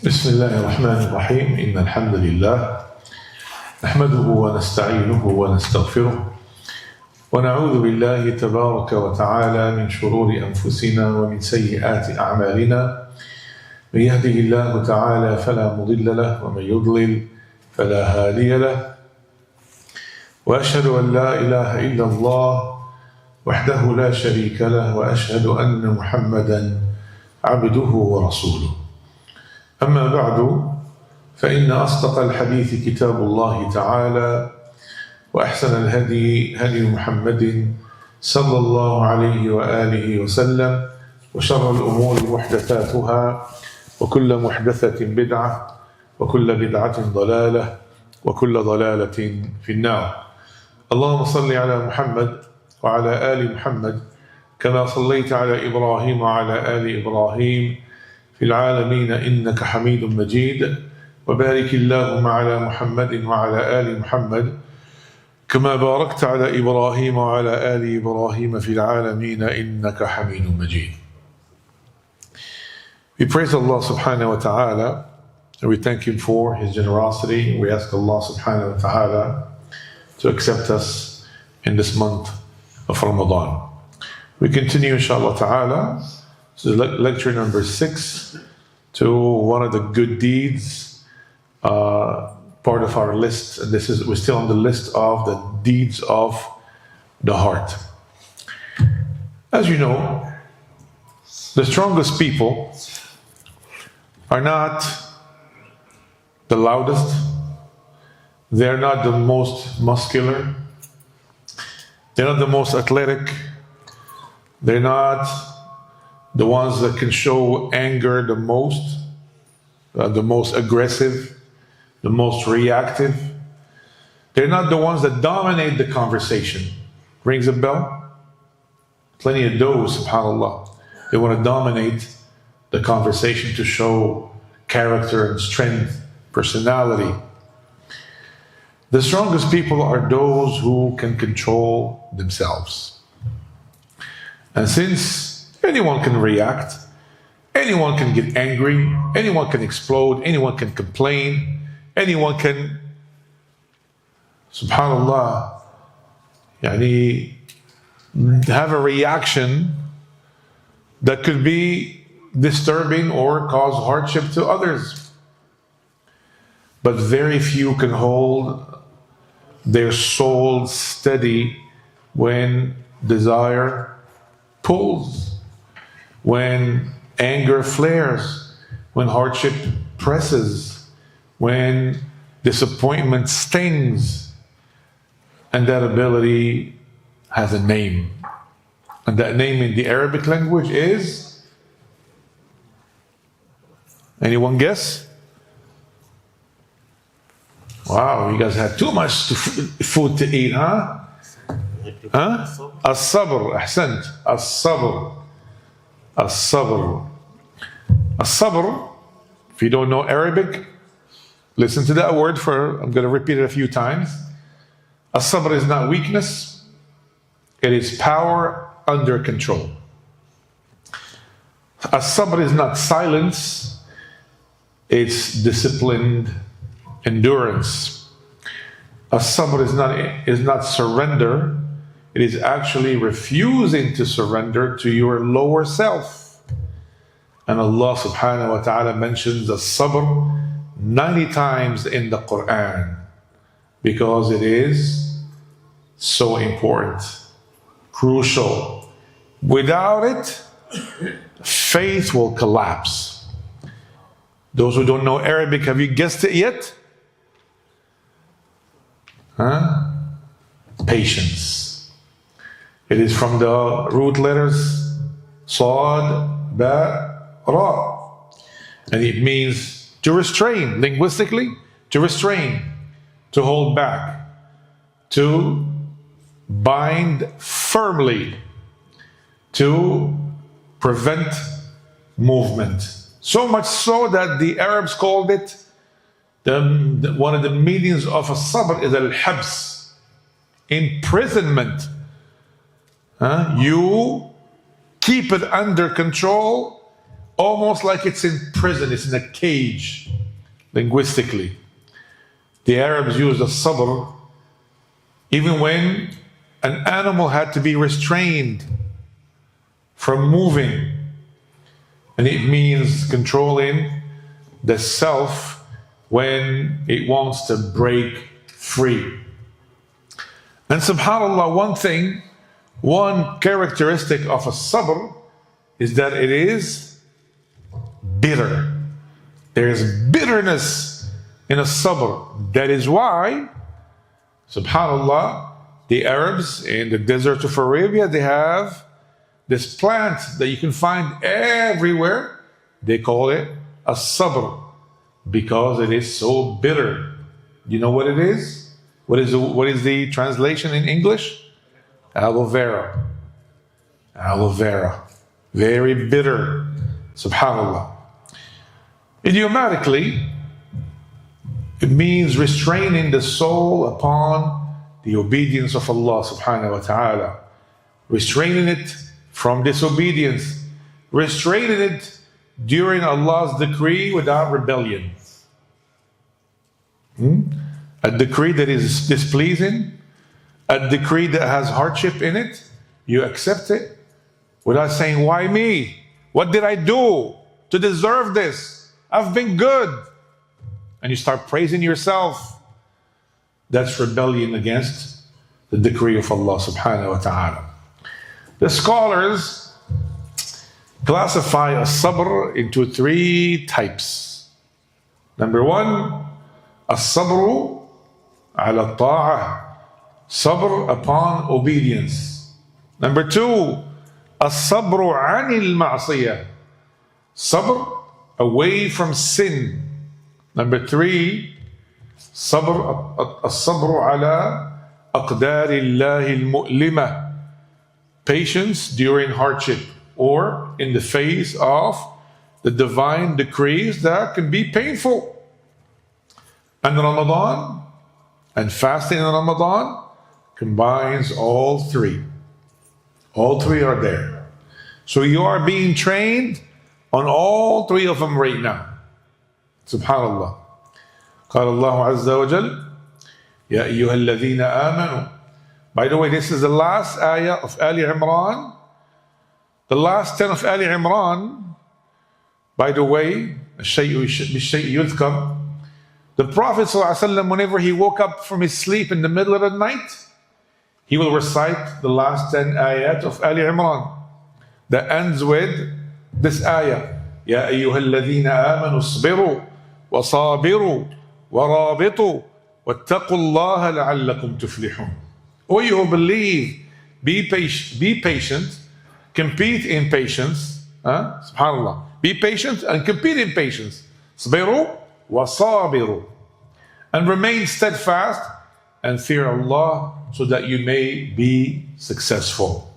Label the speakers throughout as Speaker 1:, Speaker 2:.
Speaker 1: بسم الله الرحمن الرحيم إن الحمد لله نحمده ونستعينه ونستغفره ونعوذ بالله تبارك وتعالى من شرور أنفسنا ومن سيئات أعمالنا من يهده الله تعالى فلا مضل له ومن يضلل فلا هادي له وأشهد أن لا إله إلا الله وحده لا شريك له وأشهد أن محمدا عبده ورسوله أما بعد فإن أصدق الحديث كتاب الله تعالى وأحسن الهدي هدي محمد صلى الله عليه وآله وسلم وشر الأمور محدثاتها وكل محدثة بدعة وكل بدعة ضلالة وكل ضلالة في النار. اللهم صل على محمد وعلى آل محمد كما صليت على إبراهيم وعلى آل إبراهيم في العالمين إنك حميد مجيد وبارك اللهم على محمد وعلى آل محمد كما باركت على إبراهيم وعلى آل إبراهيم في العالمين إنك حميد مجيد. We praise Allah subhanahu wa ta'ala and we thank Him for His generosity. We ask Allah subhanahu wa ta'ala to accept us in this month of Ramadan. We continue inshallah ta'ala to lecture number 6 to one of the good deeds, part of our list, and we're still on the list of the deeds of the heart. As you know, the strongest people are not the loudest, they're not the most muscular, they're not the most athletic, they're not the ones that can show anger the most aggressive, the most reactive. They're not the ones that dominate the conversation. Rings a bell? Plenty of those, subhanAllah. They want to dominate the conversation to show character and strength, personality. The strongest people are those who can control themselves. And since anyone can react, anyone can get angry, anyone can explode, anyone can complain, anyone can, subhanAllah, have a reaction that could be disturbing or cause hardship to others. But very few can hold their soul steady when desire pulls, when anger flares, when hardship presses, when disappointment stings. And that ability has a name. And that name in the Arabic language is? Anyone guess? Wow, you guys had too much food to eat, huh? As-Sabr, ahsant. As-Sabr. As-Sabr. As-Sabr, if you don't know Arabic, listen to that word I'm going to repeat it a few times. As-Sabr is not weakness, it is power under control. As-Sabr is not silence, it's disciplined endurance. As-Sabr is not surrender, it is actually refusing to surrender to your lower self. And Allah subhanahu wa ta'ala mentions as-Sabr 90 times in the Quran because it is so important, crucial. Without it, faith will collapse. Those who don't know Arabic, have you guessed it yet? Patience. It is from the root letters Sad, Ba, Ra. And it means to restrain, linguistically, to restrain, to hold back, to bind firmly, to prevent movement. So much so that the Arabs called it, one of the meanings of a sabr is al-habs, imprisonment. You keep it under control almost like it's in prison, it's in a cage, linguistically. The Arabs used the sabr even when an animal had to be restrained from moving. And it means controlling the self when it wants to break free. And subhanAllah, one characteristic of a sabr is that it is bitter. There is bitterness in a sabr. That is why, subhanAllah, the Arabs in the desert of Arabia, they have this plant that you can find everywhere. They call it a sabr because it is so bitter. You know what it is? What is the translation in English? Aloe vera. Aloe vera. Very bitter. Subhanallah. Idiomatically, it means restraining the soul upon the obedience of Allah subhanahu wa ta'ala. Restraining it from disobedience. Restraining it during Allah's decree without rebellion. A decree that is displeasing, a decree that has hardship in it, you accept it without saying, why me? What did I do to deserve this? I've been good. And you start praising yourself. That's rebellion against the decree of Allah subhanahu wa ta'ala. The scholars classify a sabr into 3 types. Number 1, as-sabru ala ta'ah, sabr upon obedience. Number 2, as-sabru anil ma'siyah, sabr away from sin. Number 3, as-sabru ala aqdarillahi al-mu'limah, patience during hardship or in the face of the divine decrees that can be painful. And Ramadan and fasting in Ramadan combines all 3. All 3 are there. So you are being trained on all 3 of them right now. Subhanallah. قال الله عز وجل يا أيها الذين آمنوا. By the way, this is the last ayah of Ali Imran. The last 10 of Ali Imran. By the way, الشيء بالشيء يذكر. The Prophet ﷺ, whenever he woke up from his sleep in the middle of the night, he will recite the last 10 ayat of Ali Imran that ends with this ayah. يا أيها الذين آمنوا اصبروا وصابروا ورابطوا واتقوا الله لعلكم تفلحون. O you who believe, be patient, compete in patience. Subhanallah. Be patient and compete in patience. اصبروا وصابروا, and remain steadfast and fear Allah so that you may be successful.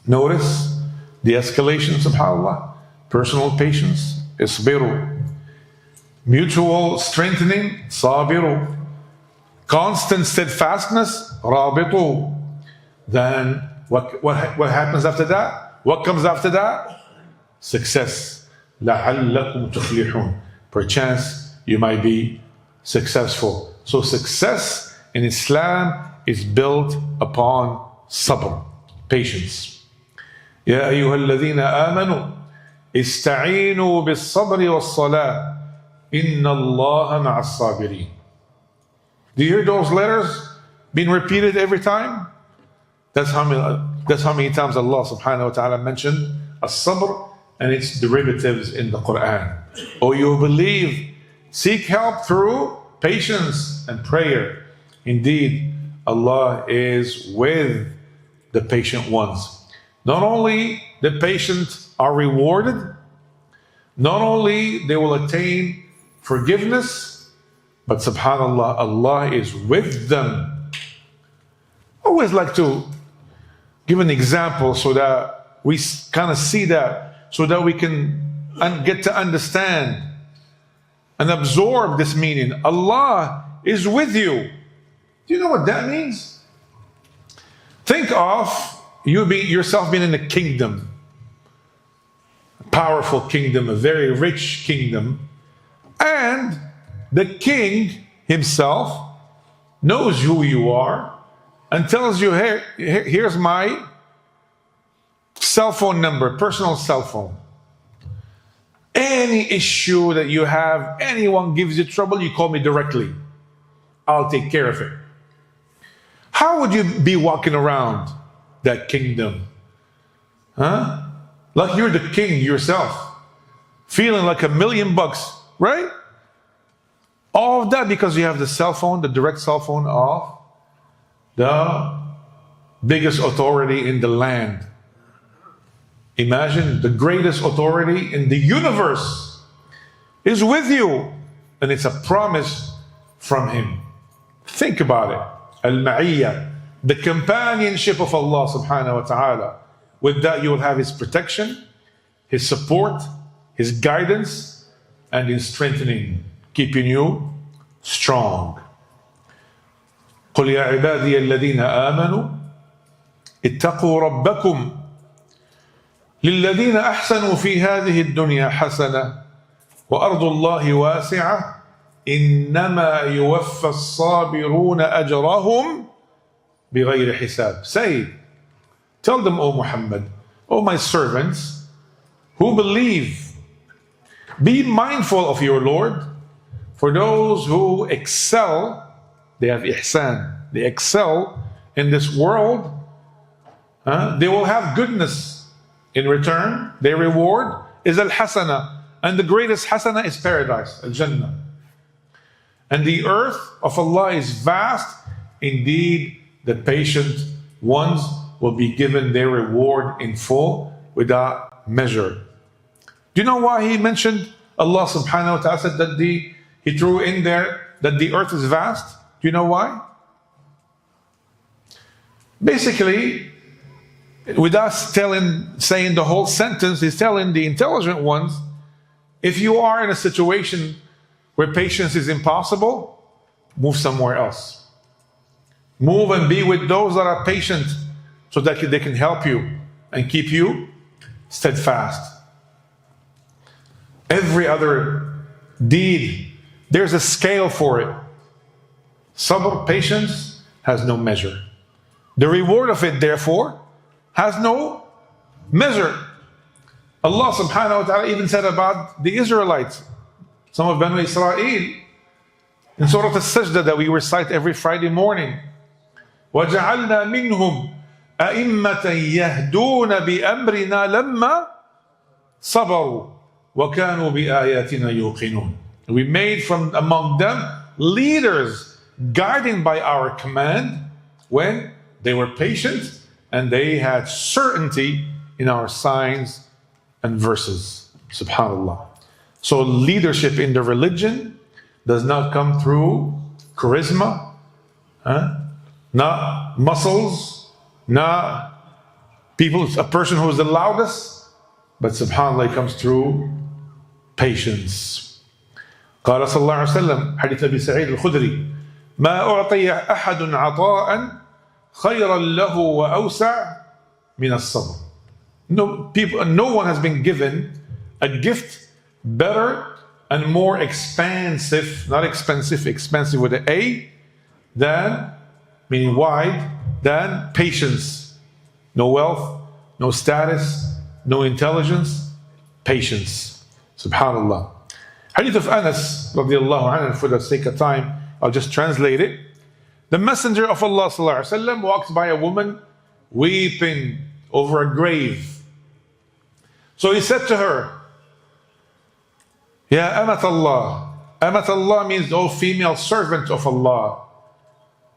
Speaker 1: Notice the escalation, subhanAllah. Personal patience, isbiru. Mutual strengthening, sabiru. Constant steadfastness, rabitu. Then what happens after that? What comes after that? Success. لَعَلَّكُمْ تُفْلِحُونَ. Perchance you might be successful. So success in Islam is built upon sabr, patience. يا أيها الذين آمنوا استعينوا بالصبر والصلاة إن الله مع الصابرين. Do you hear those letters being repeated every time? That's how many times Allah subhanahu wa ta'ala mentioned as-sabr and its derivatives in the Quran. O you believe, seek help through patience and prayer. Indeed, Allah is with the patient ones. Not only the patient are rewarded, not only they will attain forgiveness, but subhanAllah, Allah is with them. I always like to give an example so that we kind of see that, so that we can get to understand and absorb this meaning. Allah is with you. Do you know what that means? Think of yourself being in a kingdom. powerful kingdom, a very rich kingdom, and the king himself knows who you are and tells you, hey, here's my cell phone number, personal cell phone. Any issue that you have, anyone gives you trouble, you call me directly. I'll take care of it. How would you be walking around that kingdom? Huh? Like you're the king yourself, feeling like $1,000,000, right? All of that because you have the cell phone, the direct cell phone of the biggest authority in the land. Imagine the greatest authority in the universe is with you, and it's a promise from him. Think about it. Al-Ma'iyya, the companionship of Allah subhanahu wa ta'ala. With that you will have his protection, his support, his guidance, and his strengthening, keeping you strong. قُلْ يَا عِبَادِيَ الَّذِينَ آمَنُوا اتَّقُوا رَبَّكُمْ لِلَّذِينَ أَحْسَنُوا فِي هَذِهِ الدُّنْيَا حَسَنَةً وَأَرْضُ اللَّهِ وَاسِعَةٌ إِنَّمَا يُوَفَّى الصَّابِرُونَ أَجْرَهُمْ بِغَيْرِ حِسَابٍ. Say, tell them, O Muhammad, O my servants who believe, be mindful of your Lord. For those who excel, they have ihsan, they excel in this world, they will have goodness in return. Their reward is al-hasana, and the greatest hasana is paradise, al-jannah. And the earth of Allah is vast. Indeed, the patient ones will be given their reward in full without measure. Do you know why he mentioned Allah subhanahu wa ta'ala said that he threw in there that the earth is vast? Do you know why? Basically, without saying the whole sentence, he's telling the intelligent ones, if you are in a situation where patience is impossible, move somewhere else. Move and be with those that are patient so that they can help you and keep you steadfast. Every other deed, there's a scale for it. Sabr, patience, has no measure. The reward of it, therefore, has no measure. Allah subhanahu wa ta'ala even said about the Israelites, some of Banu Israel, in Surah Al-Sajdah that we recite every Friday morning. وَجَعَلْنَا مِنْهُمْ أَئِمَّةً يَهْدُونَ بِأَمْرِنَا لَمَّا صَبَرُوا وَكَانُوا بِآيَاتِنَا يُوقِنُونَ. We made from among them leaders guiding by our command when they were patient and they had certainty in our signs and verses. Subhanallah. So leadership in the religion does not come through charisma, not muscles, not a person who is the loudest, but subhanallah, it comes through patience. قال صلى الله عليه وسلم حديث أبي سعيد الخدري ما أعطي أحد عطاء خيرا له وأوسع من الصبر. No one has been given a gift better and more expansive, not expensive, expensive with an A, than, meaning wide, than patience. No wealth, no status, no intelligence, patience. Subhanallah. Hadith of Anas radiallahu anhu, for the sake of time, I'll just translate it. The Messenger of Allah sallallahu alaihi wasallam walks by a woman weeping over a grave. So he said to her, Ya Amat Allah. Amat Allah means, O female servant of Allah.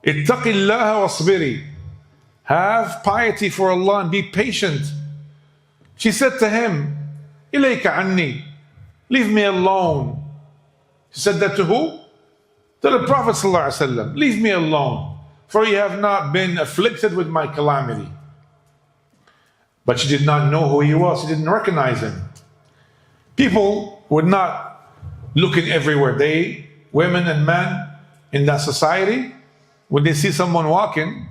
Speaker 1: Ittaqillaha wasbiri. Have piety for Allah and be patient. She said to him, Ilayka anni. Leave me alone. She said that to who? To the Prophet ﷺ. Leave me alone, for you have not been afflicted with my calamity. But she did not know who he was. She didn't recognize him. People were not looking everywhere. Women and men in that society, when they see someone walking,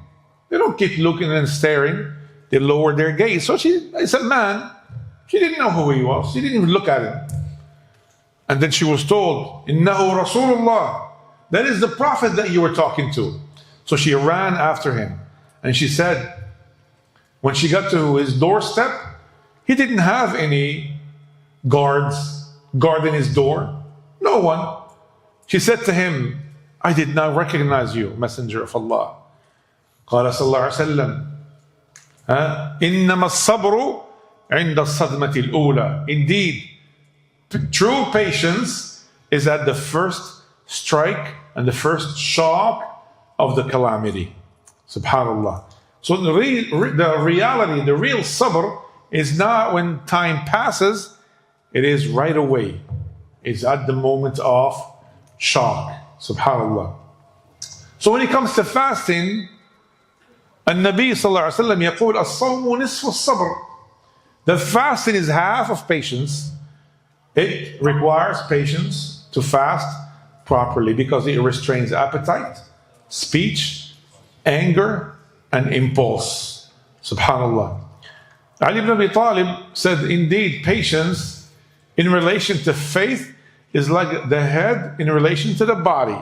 Speaker 1: they don't keep looking and staring. They lower their gaze. So it's a man. She didn't know who he was. She didn't even look at him. And then she was told, Innahu Rasulullah. That is the Prophet that you were talking to. So she ran after him. And she said, when she got to his doorstep, he didn't have any guards guarding his door. No one. She said to him, I did not recognize you, Messenger of Allah. قال صلى الله عليه وسلم إنما الصبر عند الصدمة الأولى. Indeed, true patience is at the first strike and the first shock of the calamity. Subhanallah. So the reality, the real sabr is not when time passes, it is right away. It's at the moment of shock. Subhanallah. So when it comes to fasting, النبي صلى الله عليه وسلم يقول الصوم نصف الصبر. The fasting is half of patience. It requires patience to fast properly because it restrains appetite, speech, anger, and impulse. Subhanallah. Ali ibn Abi Talib said, indeed, patience in relation to faith is like the head in relation to the body.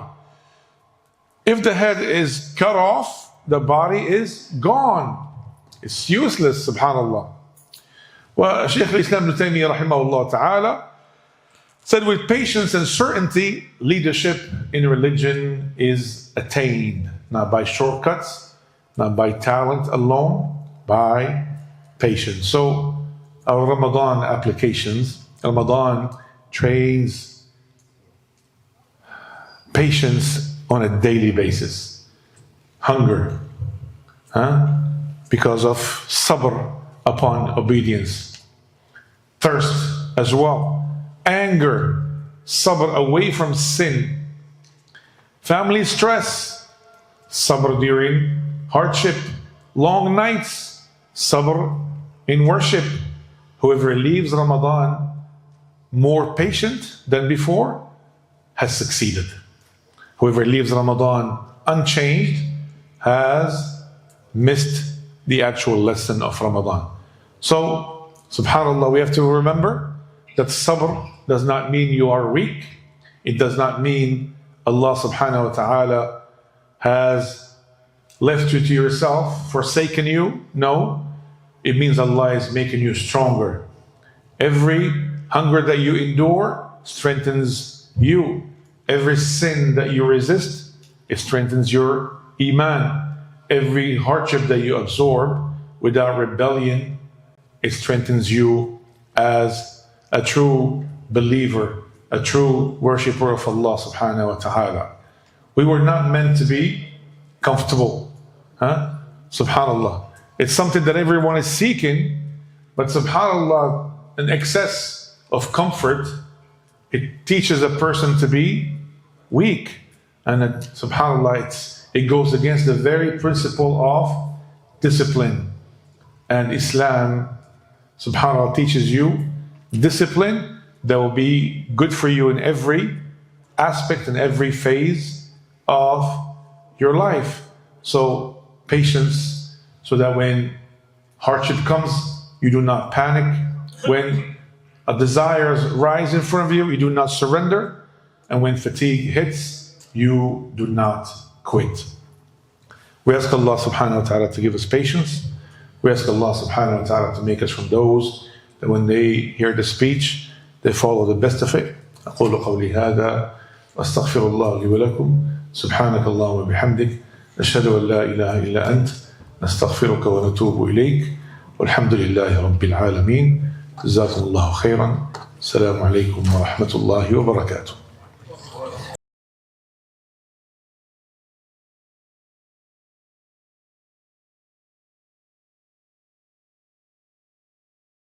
Speaker 1: If the head is cut off, the body is gone. It's useless, subhanallah. Well, Sheikh Islam Ibn Taymiyyah rahimahullah ta'ala said, with patience and certainty, leadership in religion is attained, not by shortcuts, not by talent alone, by patience. So our Ramadan applications, Ramadan trains patience on a daily basis. Hunger, because of sabr upon obedience. Thirst as well. Anger, sabr away from sin. Family stress, sabr during hardship. Long nights, sabr in worship. Whoever leaves Ramadan more patient than before has succeeded. Whoever leaves Ramadan unchanged has missed the actual lesson of Ramadan. So, subhanAllah, we have to remember that sabr does not mean you are weak. It does not mean Allah subhanahu wa ta'ala has left you to yourself, forsaken you. No, it means Allah is making you stronger. Every hunger that you endure strengthens you. Every sin that you resist, it strengthens your iman. Every hardship that you absorb without rebellion, it strengthens you as a true believer, a true worshipper of Allah subhanahu wa ta'ala. We were not meant to be comfortable. Subhanallah. It's something that everyone is seeking, but subhanallah, an excess of comfort, it teaches a person to be weak. And subhanallah, it goes against the very principle of discipline. And Islam, subhanallah, teaches you discipline that will be good for you in every aspect and every phase of your life. So patience, so that when hardship comes, you do not panic. When a desire rise in front of you, you do not surrender. And when fatigue hits, you do not quit. We ask Allah subhanahu wa ta'ala to give us patience. We ask Allah subhanahu wa ta'ala to make us from those that when they hear the speech, they follow the best of it. أقول قولي هذا وأستغفر الله لي ولكم سبحانك اللهم وبحمدك نشهد أن لا إله إلا أنت نستغفرك ونتوب إليك والحمد لله رب العالمين جزاكم الله خيرا السلام عليكم ورحمة الله وبركاته.